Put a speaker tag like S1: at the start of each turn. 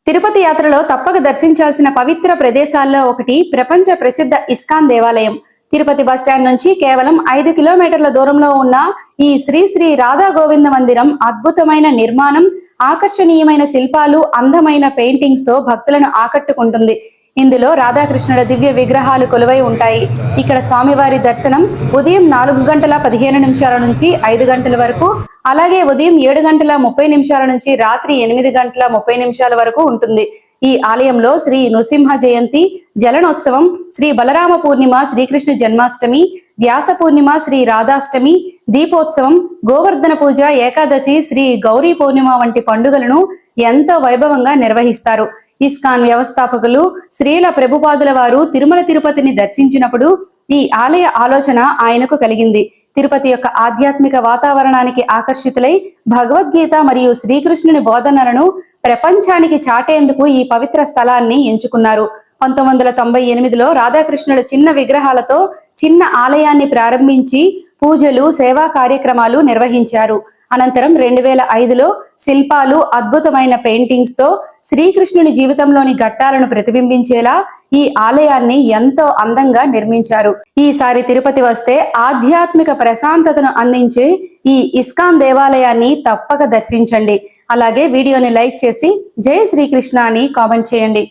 S1: తిరుపతి యాత్రలో తప్పక దర్శించాల్సిన పవిత్ర ప్రదేశాల్లో ఒకటి ప్రపంచ ప్రసిద్ధ ఇస్కాన్ దేవాలయం. తిరుపతి బస్టాండ్ నుంచి కేవలం 5 కిలోమీటర్ల దూరంలో ఉన్న ఈ శ్రీ శ్రీ రాధా గోవింద మందిరం అద్భుతమైన నిర్మాణం, ఆకర్షణీయమైన శిల్పాలు, అందమైన పెయింటింగ్స్ తో భక్తులను ఆకట్టుకుంటుంది. ఇందులో రాధాకృష్ణుల దివ్య విగ్రహాలు కొలువై ఉంటాయి. ఇక్కడ స్వామివారి దర్శనం ఉదయం 4:15 నుంచి 5 గంటల వరకు, అలాగే ఉదయం 7:30 నుంచి రాత్రి 8:30 వరకు ఉంటుంది. ఈ ఆలయంలో శ్రీ నృసింహ జయంతి, జలనోత్సవం, శ్రీ బలరామ పూర్ణిమ, శ్రీకృష్ణ జన్మాష్టమి, వ్యాస పూర్ణిమ, శ్రీ రాధాష్టమి, దీపోత్సవం, గోవర్ధన పూజ, ఏకాదశి, శ్రీ గౌరీ పూర్ణిమ వంటి పండుగలను ఎంతో వైభవంగా నిర్వహిస్తారు. ఇస్కాన్ వ్యవస్థాపకులు శ్రీల ప్రభుపాదుల వారు తిరుమల తిరుపతిని దర్శించినప్పుడు ఈ ఆలయ ఆలోచన ఆయనకు కలిగింది. తిరుపతి యొక్క ఆధ్యాత్మిక వాతావరణానికి ఆకర్షితులై భగవద్గీత మరియు శ్రీకృష్ణుని బోధనలను ప్రపంచానికి చాటేందుకు ఈ పవిత్ర స్థలాన్ని ఎంచుకున్నారు. 1998లో రాధాకృష్ణుల చిన్న విగ్రహాలతో చిన్న ఆలయాన్ని ప్రారంభించి పూజలు, సేవా కార్యక్రమాలు నిర్వహించారు. అనంతరం 2005లో శిల్పాలు, అద్భుతమైన పెయింటింగ్స్ తో శ్రీకృష్ణుని జీవితంలోని ఘట్టాలను ప్రతిబింబించేలా ఈ ఆలయాన్ని ఎంతో అందంగా నిర్మించారు. ఈసారి తిరుపతి వస్తే ఆధ్యాత్మిక ప్రశాంతతను అందించే ఈ ఇస్కాన్ దేవాలయాన్ని తప్పక దర్శించండి. అలాగే వీడియోని లైక్ చేసి జై శ్రీకృష్ణ అని కామెంట్ చేయండి.